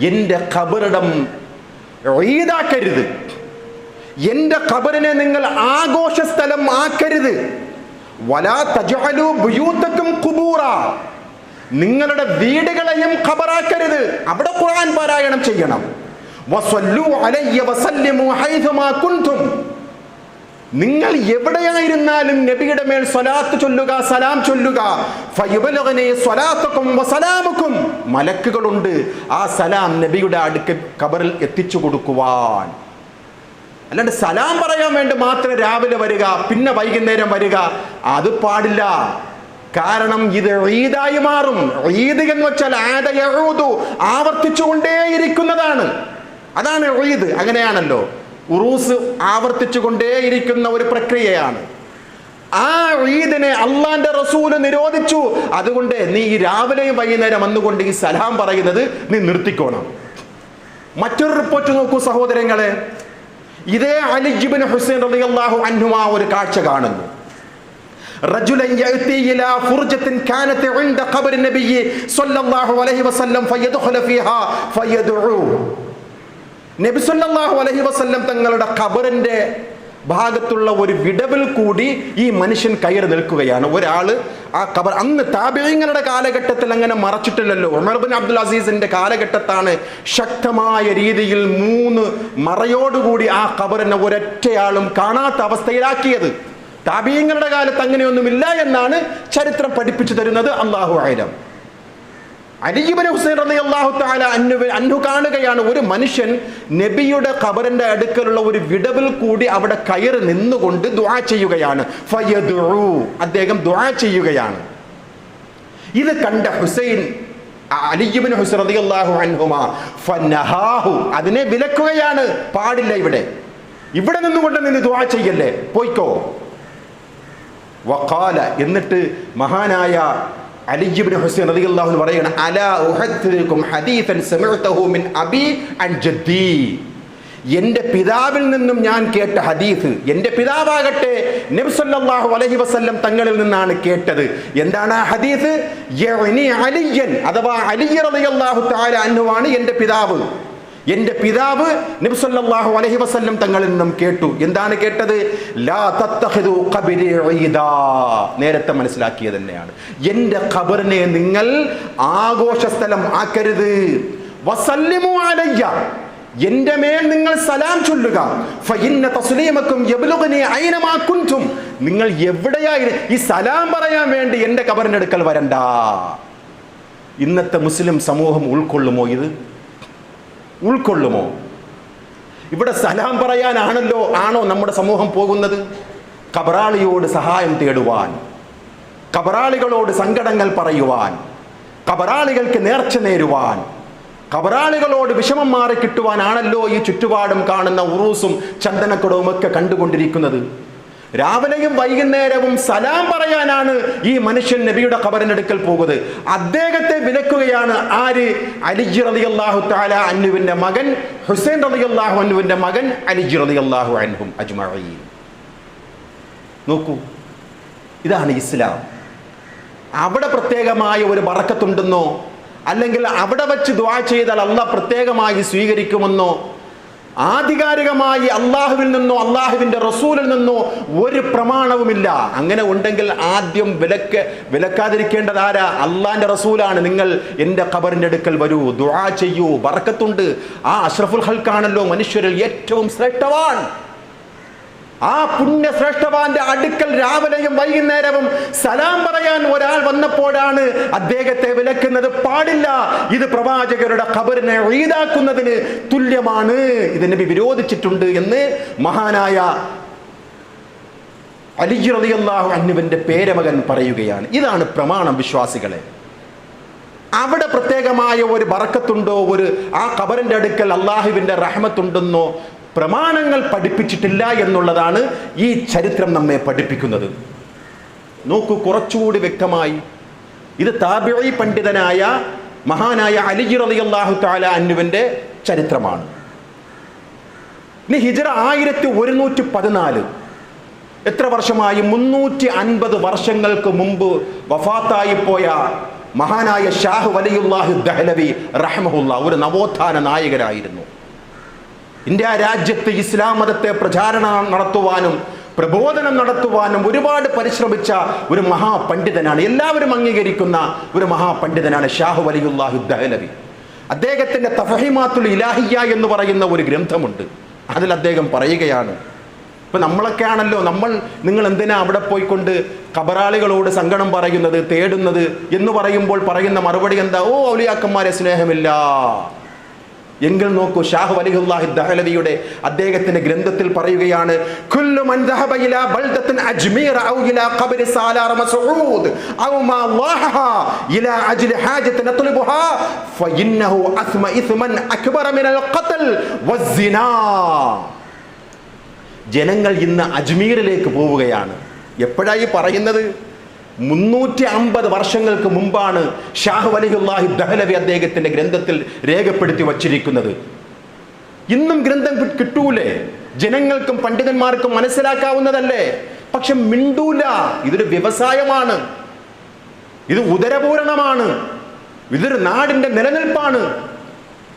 എൻ്റെ ഖബറിടം ഈദാക്കരുത്, എൻ്റെ ഖബറിനെ നിങ്ങൾ ആഘോഷ സ്ഥലം ആക്കരുത്. വലാ തജ്അലു ബുയൂതകും ഖുബൂറ, നിങ്ങളുടെ വീടുകളെയും ഖബറാക്കരുത്. അവിടെ ഖുർആൻ പാരായണം ചെയ്യണം. വസല്ലു അലയ്യ വസല്ലിമു ഹൈസുമാ കുൻതും, നിങ്ങൾ എവിടെയായിരുന്നാലും നബിയുടെ മേൽ സ്വലാത്ത് ചൊല്ലുക, സലാം ചൊല്ലുക. ഫയുബലഗനി സ്വലാത്തുക്കും വസലാമുക്കും, മലക്കുകളുണ്ട് ആ സലാം നബിയുടെ അടുക്കൽ ഖബറിൽ എത്തിച്ചു കൊടുക്കുവാൻ. അല്ലാണ്ട് സലാം പറയാൻ വേണ്ടി മാത്രം രാവിലെ വരിക, പിന്നെ വൈകുന്നേരം വരിക, അത് പാടില്ല. കാരണം ഇത് ഈദായി മാറും. ഈദ് എന്ന് വെച്ചാൽ ആദ യഊദു, ആവർത്തിച്ചുകൊണ്ടേയിരിക്കുന്നതാണ്. അതാണ് ഈദ്. അങ്ങനെയാണല്ലോ, ഉറൂസ് ആവർത്തിച്ചുകൊണ്ടേയിരിക്കുന്ന ഒരു പ്രക്രിയയാണ്. ആ ഈദിനെ അള്ളാന്റെ റസൂല് നിരോധിച്ചു. അതുകൊണ്ട് നീ ഈ രാവിലെയും വൈകുന്നേരം വന്നുകൊണ്ട് ഈ സലാം പറയുന്നത് നീ നിർത്തിക്കോണം. മറ്റൊരു റിപ്പോർട്ട് നോക്കൂ സഹോദരങ്ങളെ. ഇതേ അലി ഇബ്നു ഹുസൈൻ റളിയല്ലാഹു അൻഹുമാ ഒരു കാഴ്ച കാണുന്നു. റജുലൻ യഅതി ഇലാ ഫുർജത്തിൻ കാനത് ഇൻദ ഖബർ നബി സ്വല്ലല്ലാഹു അലൈഹി വസല്ലം ഫയദ്ഖുല ഫീഹാ ഫയദ്ഉ. നബി സ്വല്ലല്ലാഹു അലൈഹി വസല്ലം തങ്ങളുടെ ഖബറിന്റെ ഭാഗത്തുള്ള ഒരു വിടവിൽ കൂടി ഈ മനുഷ്യൻ കയറി നിൽക്കുകയാണ്. ഒരാള് ആ ഖബർ, അന്ന് താബിഈങ്ങളുടെ കാലഘട്ടത്തിൽ അങ്ങനെ മറച്ചിട്ടില്ലല്ലോ. ഉമർ ഇബ്നു അബ്ദുൽ അസീസിന്റെ കാലഘട്ടത്താണ് ശക്തമായ രീതിയിൽ 3 മറയോടുകൂടി ആ ഖബറിനെ ഒരൊറ്റയാളും കാണാത്ത അവസ്ഥയിലാക്കിയത്. താബിഈങ്ങളുടെ കാലത്ത് അങ്ങനെയൊന്നുമില്ല എന്നാണ് ചരിത്രം പഠിപ്പിച്ചു തരുന്നത്. അല്ലാഹു അഅലം. അലി ഇബ്നു ഹുസൈൻ റളിയല്ലാഹു തആല അൻഹു കാണുകയാണ്, ഒരു മനുഷ്യൻ നബിയുടെ ഖബറിന്റെ അടുക്കലുള്ള ഒരു വിടവിൽ കൂടി അവിടെ കയറി നിന്നുകൊണ്ട് ദുആ ചെയ്യുകയാണ്. ഫയദ്ഉ, അദ്ദേഹം ദുആ ചെയ്യുകയാണ്. ഇത് കണ്ട ഹുസൈൻ അലി ഇബ്നു ഹുസൈൻ റളിയല്ലാഹു അൻഹുമാ ഫനഹാഹു, അതിനെ വിലക്കുകയാണ്. പാടില്ല, ഇവിടെ നിന്നുകൊണ്ട് നിന്ന് ദുആ ചെയ്യല്ലേ, പോയിക്കോ. വഖാല, എന്നിട്ട് മഹാനായ അലി ഇബ്നു ഹുസൈൻ റളിയല്ലാഹു അൻഹു പറയുകയാണ്, അലാ ഉഹദ്ദിറുകും ഹദീസൻ സമിഅ്തഹു മിൻ അബി അൻ ജദ്ദി. എൻ്റെ പിതാവിൽ നിന്നും ഞാൻ കേട്ട ഹദീസ്, എൻ്റെ പിതാവാകട്ടെ നബി സല്ലല്ലാഹു അലൈഹി വസല്ലം തങ്ങളിൽ നിന്നാണ് കേട്ടത്. എന്താണ് ആ ഹദീസ്? യഅനി അലിയൻ, അഥവാ അലി റളിയല്ലാഹു തആല അൻഹു ആണ് എൻ്റെ പിതാവ്. എൻ്റെ പിതാവ് നബി സല്ലല്ലാഹു അലൈഹി വസല്ലം തങ്ങളിൽ നിന്നും കേട്ടു. എന്താണ് കേട്ടത്? ലാ തത്തഖിദു ഖബ്രി ഈദാ. നേരത്തെ മനസ്സിലാക്കിയത് തന്നെയാണ്. എൻ്റെ ഖബറിനെ നിങ്ങൾ ആഘോഷ സ്ഥലം ആക്കരുത്. വസല്ലിമു അലയ്യ, എൻ്റെ മേൽ നിങ്ങൾ സലാം ചൊല്ലുക. ഫഇന്ന തസ്ലീമക്കും യബ്ലുഗ്നി ഐനമാ കുൻതും, നിങ്ങൾ എവിടെയായി ഈ സലാം പറയാൻ വേണ്ടി എൻ്റെ ഖബറിന്റെ അടുക്കൽ വരണ്ട. ഇന്നത്തെ മുസ്ലിം സമൂഹം ഉൾക്കൊള്ളുമോ? ഇത് ഉൾക്കൊള്ളുമോ? ഇവിടെ സലാം പറയാനാണോ നമ്മുടെ സമൂഹം പോകുന്നത്? ഖബറാളിയോട് സഹായം തേടുവാൻ, ഖബറാളികളോട് സങ്കടങ്ങൾ പറയുവാൻ, ഖബറാളികൾക്ക് നേർച്ച നേരുവാൻ, ഖബറാളികളോട് വിഷമം മാറി കിട്ടുവാനാണല്ലോ ഈ ചുറ്റുപാടും കാണുന്ന ഉറൂസും ചന്ദനക്കുടവും ഒക്കെ കണ്ടുകൊണ്ടിരിക്കുന്നത്. രാവിലെയും വൈകുന്നേരവും സലാം പറയാനാണ് ഈ മനുഷ്യൻ നബിയുടെ ഖബറിനടുക്കൽ പോകുന്നത്. അദ്ദേഹത്തെ വിലക്കുകയാണ് ആര്? അലി റളിയല്ലാഹു തആല അൻഹുവിന്റെ മകൻ ഹുസൈൻ റളിയല്ലാഹു അൻഹുവിന്റെ മകൻ അലി റളിയല്ലാഹു അൻഹും അജ്മഈൻ. നോക്കൂ, ഇതാണ് ഇസ്ലാം. അവിടെ പ്രത്യേകമായ ഒരു ബറക്കത്തുണ്ടെന്നോ അല്ലെങ്കിൽ അവിടെ വെച്ച് ദുആ ചെയ്താൽ അള്ളാഹ് പ്രത്യേകമായി സ്വീകരിക്കുമെന്നോ ആധികാരികമായി അള്ളാഹുവിൽ നിന്നോ അള്ളാഹുവിൻ്റെ റസൂലിൽ നിന്നോ ഒരു പ്രമാണവുമില്ല. അങ്ങനെ ഉണ്ടെങ്കിൽ ആദ്യം വിലക്കാതിരിക്കേണ്ടത് ആരാ? അള്ളാഹിൻ്റെ റസൂലാണ്. നിങ്ങൾ എൻ്റെ ഖബറിൻ്റെ അടുക്കൽ വരൂ, ദുആ ചെയ്യൂ, ബറക്കത്തുണ്ട്. ആ അഷ്റഫുൽ ഖൽഖാണല്ലോ മനുഷ്യരിൽ ഏറ്റവും ശ്രേഷ്ഠവാൻ. ആ പുണ്യ ശ്രേഷ്ഠവാന്റെ അടുക്കൽ രാവിലെയും വൈകുന്നേരവും സലാം പറയാൻ ഒരാൾ വന്നപ്പോഴാണ് അദ്ദേഹത്തെ വിലക്കുന്നത്. പാടില്ല, ഇത് പ്രവാചകരുടെ ഖബറിനെ ഈദാക്കുന്നതിന് തുല്യമാണ്, ഇത് നബി വിരോധിച്ചിട്ടുണ്ട് എന്ന് മഹാനായ അലി റളിയല്ലാഹു അൻഹുവിന്റെ പേരമകൻ പറയുകയാണ്. ഇതാണ് പ്രമാണം വിശ്വാസികളെ. അവിടെ പ്രത്യേകമായ ഒരു ബറക്കത്തുണ്ടോ, ആ ഖബറിന്റെ അടുക്കൽ അള്ളാഹുവിന്റെ റഹ്മത്തുണ്ടെന്നോ പ്രമാണങ്ങൾ പഠിപ്പിച്ചിട്ടില്ല എന്നുള്ളതാണ് ഈ ചരിത്രം നമ്മെ പഠിപ്പിക്കുന്നത്. നോക്കൂ, കുറച്ചുകൂടി വ്യക്തമായി ഇത് താബിഈ പണ്ഡിതനായ മഹാനായ അലി റളിയല്ലാഹു തആല അൻഹുവിന്റെ ചരിത്രമാണ്. ഇനി ഹിജ്റ 1114, എത്ര വർഷമായി? 350 വർഷങ്ങൾക്ക് മുമ്പ് വഫാത്തായി പോയ മഹാനായ ഷാഹ് വലിയുല്ലാഹി ദഹ്ലവി റഹ്മഹുല്ലാ ഒരു നവോത്ഥാന നായകനായിരുന്നു. ഇന്ത്യ രാജ്യത്ത് ഇസ്ലാം മതത്തെ പ്രചാരണം നടത്തുവാനും പ്രബോധനം നടത്തുവാനും ഒരുപാട് പരിശ്രമിച്ച ഒരു മഹാപണ്ഡിതനാണ്. എല്ലാവരും അംഗീകരിക്കുന്ന ഒരു മഹാപണ്ഡിതനാണ് ഷാഹ് വലിയുല്ലാഹി ദഹ്ലവി. അദ്ദേഹത്തിന്റെ തഫഹീമാത്തുൽ ഇലാഹിയ്യ എന്ന് പറയുന്ന ഒരു ഗ്രന്ഥമുണ്ട്. അതിൽ അദ്ദേഹം പറയുകയാണ്, ഇപ്പൊ നമ്മളൊക്കെ ആണല്ലോ, നിങ്ങൾ എന്തിനാ അവിടെ പോയിക്കൊണ്ട് ഖബറാളികളോട് സങ്കടം പറയുന്നത്, തേടുന്നത് എന്ന് പറയുമ്പോൾ പറയുന്ന മറുപടി എന്താ? ഓ, ഔലിയാക്കന്മാരെ സ്നേഹമില്ല. എങ്കിൽ നോക്കൂ, ഷാഹ് വലിയുല്ലാഹി ദഹ്ലവിയുടെ അദ്ദേഹത്തിന്റെ ഗ്രന്ഥത്തിൽ പറയുകയാണ്, കുല്ലു മൻ ദഹബ ഇലാ ബൽദത്തിൻ അജ്മീർ ഔ ഇലാ ഖബ്രി സാലാർ മസ്ഊദ് ഔ മാ അല്ലാഹഹാ ഇലാ അജ്ലി ഹാജത്തിൻ നത്ലബുഹാ ഫഇന്നഹു അസ്മ ഇസ്മൻ അക്ബർ മിനൽ ഖത്ൽ വസ്സിനാ. ജനങ്ങൾ ഇന്ന് അജ്മീറിലേക്ക് പോവുകയാണ്. എപ്പോഴായി പറയുന്നത്? 350 വർഷങ്ങൾക്ക് മുമ്പാണ് ഷാഹ് വലിയുല്ലാഹി ദഹ്ലവി അദ്ദേഹത്തിന്റെ ഗ്രന്ഥത്തിൽ രേഖപ്പെടുത്തി വച്ചിരിക്കുന്നത്. ഇന്നും ഗ്രന്ഥം കിട്ടൂലേ? ജനങ്ങൾക്കും പണ്ഡിതന്മാർക്കും മനസ്സിലാക്കാവുന്നതല്ലേ? പക്ഷെ മിണ്ടൂല. ഇതൊരു വ്യവസായമാണ്, ഇത് ഉദരപൂരണമാണ്, ഇതൊരു നാടിന്റെ നിലനിൽപ്പാണ്.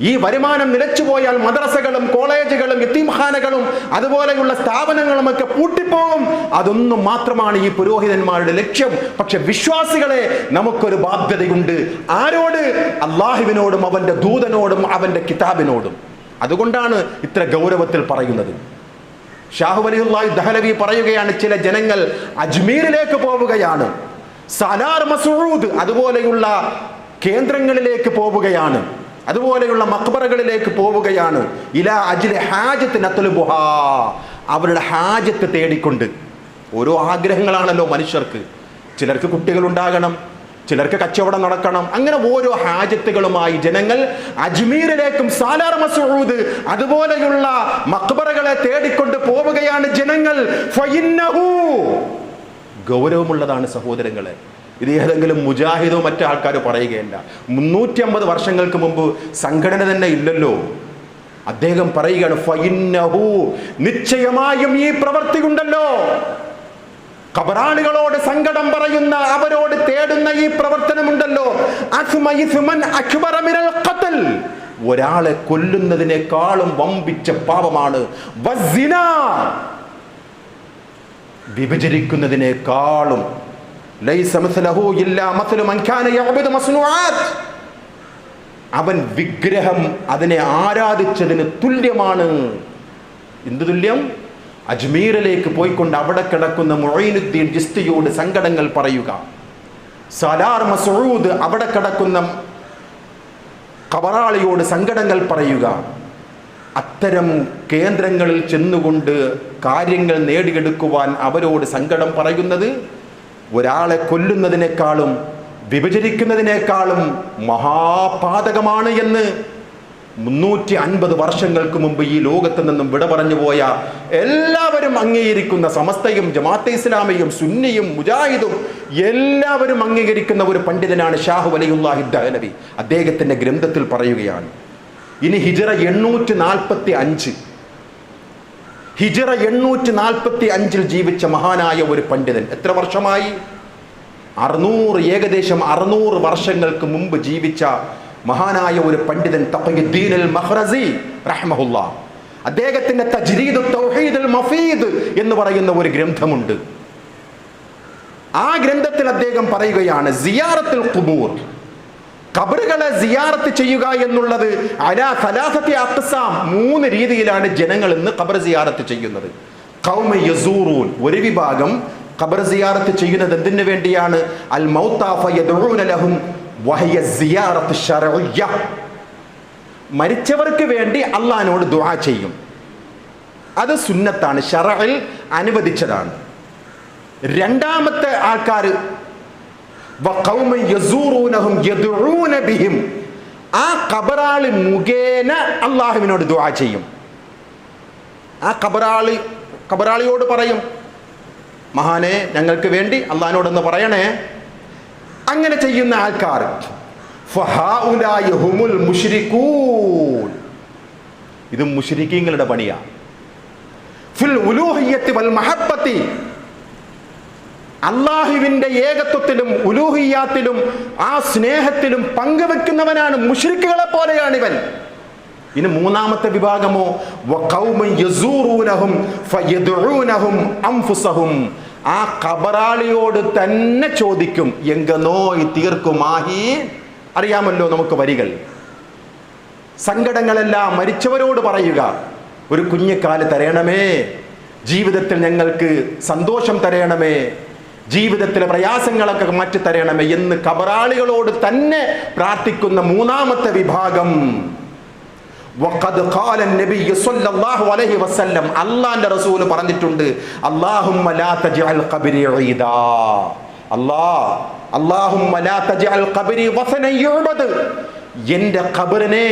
ഈ വരുമാനം നിലച്ചുപോയാൽ മദ്രസകളും കോളേജുകളും യതീംഖാനകളും അതുപോലെയുള്ള സ്ഥാപനങ്ങളുമൊക്കെ പൂട്ടിപ്പോകും. അതൊന്നും മാത്രമാണ് ഈ പുരോഹിതന്മാരുടെ ലക്ഷ്യം. പക്ഷെ വിശ്വാസികളെ, നമുക്കൊരു ബാധ്യതയുണ്ട്. ആരോട്? അള്ളാഹുവിനോടും അവന്റെ ദൂതനോടും അവന്റെ കിതാബിനോടും. അതുകൊണ്ടാണ് ഇത്ര ഗൗരവത്തിൽ പറയുന്നത്. ഷാഹ് വലിയുല്ലാഹി ദഹ്ലവി പറയുകയാണ്, ചില ജനങ്ങൾ അജ്മീറിലേക്ക് പോവുകയാണ്, സാലാർ മസ്ഊദ് അതുപോലെയുള്ള കേന്ദ്രങ്ങളിലേക്ക് പോവുകയാണ്, അതുപോലെയുള്ള മഖ്ബറകളിലേക്ക് പോവുകയാണ്. ഇലാ അജ്ലി ഹാജത്തിൻ നത്ലബുഹാ, അവരുടെ ഹാജത്ത് തേടിക്കൊണ്ട്. ഓരോ ആഗ്രഹങ്ങളാണല്ലോ മനുഷ്യർക്ക്. ചിലർക്ക് കുട്ടികൾ ഉണ്ടാകണം, ചിലർക്ക് കച്ചവടം നടക്കണം, അങ്ങനെ ഓരോ ഹാജത്തുകളുമായി ജനങ്ങൾ അജ്മീറിലേക്കും സാലാർ മസ്ഊദ് അതുപോലെയുള്ള മഖ്ബറകളെ തേടിക്കൊണ്ട് പോവുകയാണ് ജനങ്ങൾ. ഫഇന്നഹു, ഗൗരവമുള്ളതാണ് സഹോദരങ്ങളെ, ഇത് ഏതെങ്കിലും മുജാഹിദോ മറ്റു ആൾക്കാരോ പറയുകയല്ല. 350 വർഷങ്ങൾക്ക് മുമ്പ് സംഘടന തന്നെ ഇല്ലല്ലോ. അദ്ദേഹം പറയുകയാണ്, ഫഇന്നഹു, നിശ്ചയമായും ഈ പ്രവൃത്തി ഉണ്ടല്ലോ, ഖബറാളികളോട് സങ്കടം പറയുന്ന, അവരോട് തേടുന്ന ഈ പ്രവർത്തനമുണ്ടല്ലോ, ഒരാളെ കൊല്ലുന്നതിനേക്കാളും വമ്പിച്ച പാപമാണ്, വിഭജിക്കുന്നതിനേക്കാളും. അവൻ വിഗ്രഹം അതിനെ ആരാധിച്ചതിന് തുല്യമാണ്. എന്ത് തുല്യം? അജ്മീറിലേക്ക് പോയിക്കൊണ്ട് അവിടെ കിടക്കുന്ന മുഈനുദ്ദീൻ ചിസ്തിയോട് സങ്കടങ്ങൾ പറയുക, സലാർ മസ്ഊദ് അവിടെ കിടക്കുന്ന ഖബറാളിയോട് സങ്കടങ്ങൾ പറയുക. അത്തരം കേന്ദ്രങ്ങളിൽ ചെന്നുകൊണ്ട് കാര്യങ്ങൾ നേടിയെടുക്കുവാൻ അവരോട് സങ്കടം പറയുന്നത് ഒരാളെ കൊല്ലുന്നതിനേക്കാളും വിഭജിക്കുന്നതിനേക്കാളും മഹാപാതകമാണ് എന്ന് 350 വർഷങ്ങൾക്ക് മുമ്പ് ഈ ലോകത്ത് നിന്നും വിട പറഞ്ഞു പോയ എല്ലാവരും അംഗീകരിക്കുന്ന, സമസ്തയും ജമാഅത്തെ ഇസ്ലാമിയും സുന്നിയും മുജാഹിദും എല്ലാവരും അംഗീകരിക്കുന്ന ഒരു പണ്ഡിതനാണ് ഷാഹു വലിയുല്ലാഹി ദഹ്ലവി. അദ്ദേഹത്തിന്റെ ഗ്രന്ഥത്തിൽ പറയുകയാണ്, ഇനി ഹിജ്റ 845 ഹിജ്റ ജീവിച്ച മഹാനായ ഒരു പണ്ഡിതൻ. എത്ര വർഷമായി? 600, ഏകദേശം 600 വർഷങ്ങൾക്ക് മുമ്പ് ജീവിച്ച മഹാനായ ഒരു പണ്ഡിതൻ തഖിയുദ്ദീൻ അൽ മഖ്റസി റഹ്മഹുല്ലാഹ്. അദ്ദേഹത്തിന്റെ തജ്രീദു തൗഹീദുൽ മഫീദ് എന്ന് പറയുന്ന ഒരു ഗ്രന്ഥമുണ്ട്. ആ ഗ്രന്ഥത്തിൽ അദ്ദേഹം പറയുകയാണ്, സിയാറത്തുൽ ഖുബൂർ, ഖബറുകളെ സിയാറത്ത് ചെയ്യുക എന്നുള്ളത് അലാ സലാസത്തി അഖ്സാം, 3 രീതിയിലാണ് ജനങ്ങൾ ഇന്ന് ഖബർ സിയാറത്ത് ചെയ്യുന്നത്. ഖൗമ യസൂറൂൻ, ഒരു വിഭാഗം ഖബർ സിയാറത്ത് ചെയ്യുന്നത് എന്തിനു വേണ്ടിയാണ്? അൽ മൗതാ ഫയദഊന ലഹും വഹിയ സിയാറത്ത് ശർഇയ്യ, മരിച്ചവർക്ക് വേണ്ടി അല്ലാഹുവിനോട് ദുആ ചെയ്യും. അത് സുന്നത്താണ്, ശർഇൽ അനുവദിച്ചതാണ്. രണ്ടാമത്തെ ആൾക്കാർ വഖൗമ യസൂറൂനഹും യദഊന ബിഹിം, ആ ഖബറാളി മുഖേന അല്ലാഹുവിനോട് ദുആ ചെയ്യും. ആ ഖബറാളിയോട് പറയും, മഹാനെ ഞങ്ങൾക്ക് വേണ്ടി അല്ലാഹുവിനോടൊന്ന് പറയണേ. അങ്ങനെ ചെയ്യുന്ന ആൾക്കാർ ഫഹൗലായ ഹുമുൽ മുശ്രികൂൻ, ഇത് മുശ്രിക്കീങ്ങളുടെ പണിയാ. ഫിൽ ഉലൂഹിയ്യത്തി വൽ മഹബ്ബത്തി, അല്ലാഹുവിന്റെ ഏകത്വത്തിലും ഉലൂഹിയ്യാത്തിലും ആ സ്നേഹത്തിലും പങ്കുവെക്കുന്നവനാണ്. മുശ്രിക്കുകളെ പോലെയാണ് ഇവൻ. ഇനി മൂന്നാമത്തെ വിഭാഗമോ വഖൗമൻ യസൂറൂനഹും ഫയദഊനഹും അൻഫുസഹും, ആ ഖബറാളിയോട് തന്നെ ചോദിക്കും, എങ്കനോയ് തീർക്കുമാഹി. അറിയാമല്ലോ നമുക്ക് വരികൾ. സങ്കടങ്ങളെല്ലാം മരിച്ചവരോട് പറയുക, ഒരു കുഞ്ഞിക്കാല് തരയണമേ, ജീവിതത്തിൽ ഞങ്ങൾക്ക് സന്തോഷം തരയണമേ, ജീവിതത്തിലെ പ്രയാസങ്ങളൊക്കെ മാറ്റി തരയണമേ എന്ന് ഖബറാളികളോട് തന്നെ പ്രാർത്ഥിക്കുന്ന മൂന്നാമത്തെ വിഭാഗം. വഖദ് ഖാല നബി സ്വല്ലല്ലാഹു അലൈഹി വസല്ലം, അല്ലാഹുവിന്റെ റസൂൽ പറഞ്ഞിട്ടുണ്ട്, അല്ലാഹുമ്മ ലാ തജ്അൽ ഖബ്രി ഈദാ, അല്ലാഹുമ്മ ലാ തജ്അൽ ഖബ്രി വസനൻ യുഅബദ്, എൻ്റെ ഖബറിനെ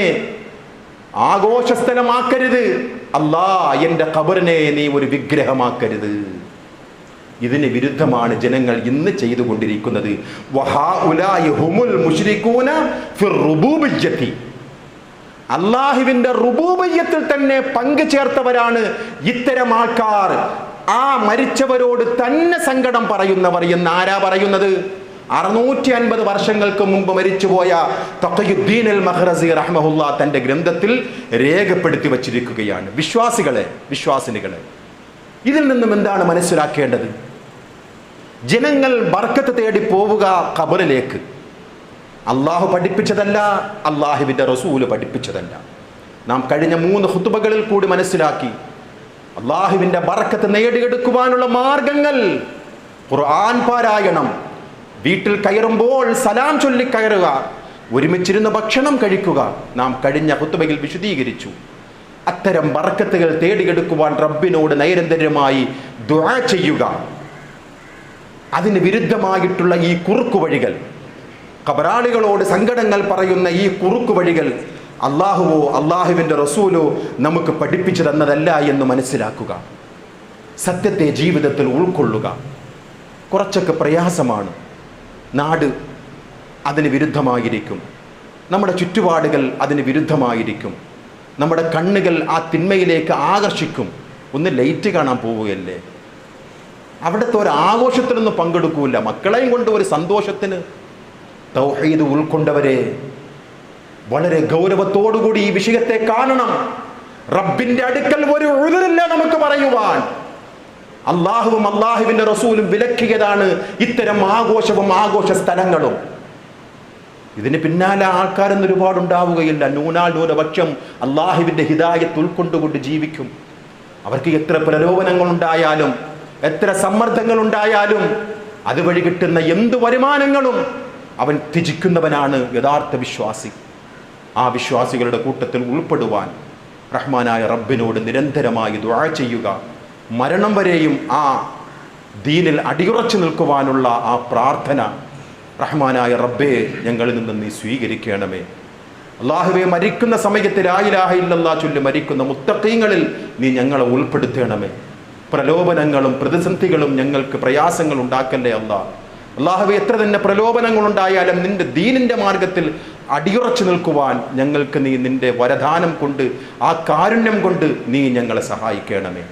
ആഘോഷസ്ഥലമാക്കരുത് അല്ലാഹ്, എൻ്റെ ഖബറിനെ നീ ഒരു വിഗ്രഹമാക്കരുത്. ഇതിന് വിരുദ്ധമാണ് ജനങ്ങൾ ഇന്ന് ചെയ്തുകൊണ്ടിരിക്കുന്നത്. വഹഉലായി ഹുമുൽ മുശ്രികൂന ഫിർ റുബൂബിയ്യത്തി, അല്ലാഹുവിന്റെ റുബൂബിയ്യത്തിൽ തന്നെ പങ്കു ചേർത്തവരാണ് ഇത്തരം ആൾക്കാർ. ആ മരിച്ചവരോട് തന്നെ സങ്കടം പറയുന്നവർ എന്ന് ആരാ പറയുന്നത്? 650 വർഷങ്ങൾക്ക് മുമ്പ് മരിച്ചുപോയ തഖിയുദ്ദീൻ അൽ മഖ്റസി റഹ്മഹുല്ലാഹ് തന്റെ ഗ്രന്ഥത്തിൽ രേഖപ്പെടുത്തി വച്ചിരിക്കുകയാണ്. വിശ്വാസിനികളെ, ഇതിൽ നിന്നും എന്താണ് മനസ്സിലാക്കേണ്ടത്? ജനങ്ങൾ ബർക്കത്ത് തേടി പോവുക ഖബറിലേക്ക്. അള്ളാഹു പഠിപ്പിച്ചതല്ല, അള്ളാഹുവിൻ്റെ റസൂല് പഠിപ്പിച്ചതല്ല. നാം കഴിഞ്ഞ 3 ഖുതുബകളിൽ കൂടി മനസ്സിലാക്കി. അള്ളാഹുവിൻ്റെ ബർക്കത്ത് നേടിയെടുക്കുവാനുള്ള മാർഗങ്ങൾ: ഖുർആൻ പാരായണം, വീട്ടിൽ കയറുമ്പോൾ സലാം ചൊല്ലി കയറുക, ഒരുമിച്ചിരുന്ന് ഭക്ഷണം കഴിക്കുക. നാം കഴിഞ്ഞ ഖുതുബയിൽ വിശദീകരിച്ചു. അത്തരം ബർക്കത്തുകൾ തേടിയെടുക്കുവാൻ റബ്ബിനോട് നൈരന്തര്യമായി ദുആ ചെയ്യുക. അതിന് വിരുദ്ധമായിട്ടുള്ള ഈ കുറുക്കു വഴികൾ, ഖബറാളികളോട് സങ്കടങ്ങൾ പറയുന്ന ഈ കുറുക്കു വഴികൾ അള്ളാഹുവോ അള്ളാഹുവിൻ്റെ റസൂലോ നമുക്ക് പഠിപ്പിച്ചു തന്നതല്ല എന്ന് മനസ്സിലാക്കുക. സത്യത്തെ ജീവിതത്തിൽ ഉൾക്കൊള്ളുക. കുറച്ചൊക്കെ പ്രയാസമാണ്. നാട് അതിന് വിരുദ്ധമായിരിക്കും, നമ്മുടെ ചുറ്റുപാടുകൾ അതിന് വിരുദ്ധമായിരിക്കും, നമ്മുടെ കണ്ണുകൾ ആ തിന്മയിലേക്ക് ആകർഷിക്കും. ഒന്ന് ലൈറ്റ് കാണാൻ പോവുകയല്ലേ, അവിടുത്തെ ഒരു ആഘോഷത്തിനൊന്നും പങ്കെടുക്കൂല, മക്കളെയും കൊണ്ട് ഒരു സന്തോഷത്തിന്. തൗഹീദ് ഉൾക്കൊണ്ടവരെ വളരെ ഗൗരവത്തോടുകൂടി ഈ വിഷയത്തെ കാണണം. റബ്ബിന്റെ അടുക്കൽ ഒരു ഉദറില്ല നമുക്ക് പറയുവാൻ. അള്ളാഹുവും അള്ളാഹുവിന്റെ റസൂലും വിലക്കിയതാണ് ഇത്തരം ആഘോഷവും ആഘോഷ സ്ഥലങ്ങളും. ഇതിന് പിന്നാലെ ആൾക്കാരൊന്നും ഒരുപാടുണ്ടാവുകയില്ല. ന്യൂനപക്ഷം അള്ളാഹുവിന്റെ ഹിദായത്ത് ഉൾക്കൊണ്ടുകൊണ്ട് ജീവിക്കും. അവർക്ക് എത്ര പ്രലോഭനങ്ങളുണ്ടായാലും എത്ര സമ്മർദ്ദങ്ങളുണ്ടായാലും അതുവഴി കിട്ടുന്ന എന്ത് വരുമാനങ്ങളും അവൻ ത്യജിക്കുന്നവനാണ് യഥാർത്ഥ വിശ്വാസി. ആ വിശ്വാസികളുടെ കൂട്ടത്തിൽ ഉൾപ്പെടുവാൻ റഹ്മാനായ റബ്ബിനോട് നിരന്തരമായി ദുആ ചെയ്യുക. മരണം വരെയും ആ ദീനിൽ അടിയുറച്ചു നിൽക്കുവാനുള്ള ആ പ്രാർത്ഥന റഹ്മാനായ റബ്ബേ ഞങ്ങളിൽ നിന്ന് നീ സ്വീകരിക്കണമേ. അല്ലാഹുവേ, മരിക്കുന്ന സമയത്ത് ലാ ഇലാഹ ഇല്ലല്ലാഹ് ചൊല്ലി മരിക്കുന്ന മുത്തഖീങ്ങളിൽ നീ ഞങ്ങളെ ഉൾപ്പെടുത്തണമേ. പ്രലോഭനങ്ങളും പ്രതിസന്ധികളും ഞങ്ങൾക്ക് പ്രയാസങ്ങൾ ഉണ്ടാക്കല്ലേ അല്ലാഹ്. അല്ലാഹുവേ, എത്ര തന്നെ പ്രലോഭനങ്ങളുണ്ടായാലും നിന്റെ ദീനിന്റെ മാർഗത്തിൽ അടിയുറച്ചു നിൽക്കുവാൻ ഞങ്ങൾക്ക് നീ നിന്റെ വരദാനം കൊണ്ട്, ആ കാരുണ്യം കൊണ്ട് നീ ഞങ്ങളെ സഹായിക്കണമേ.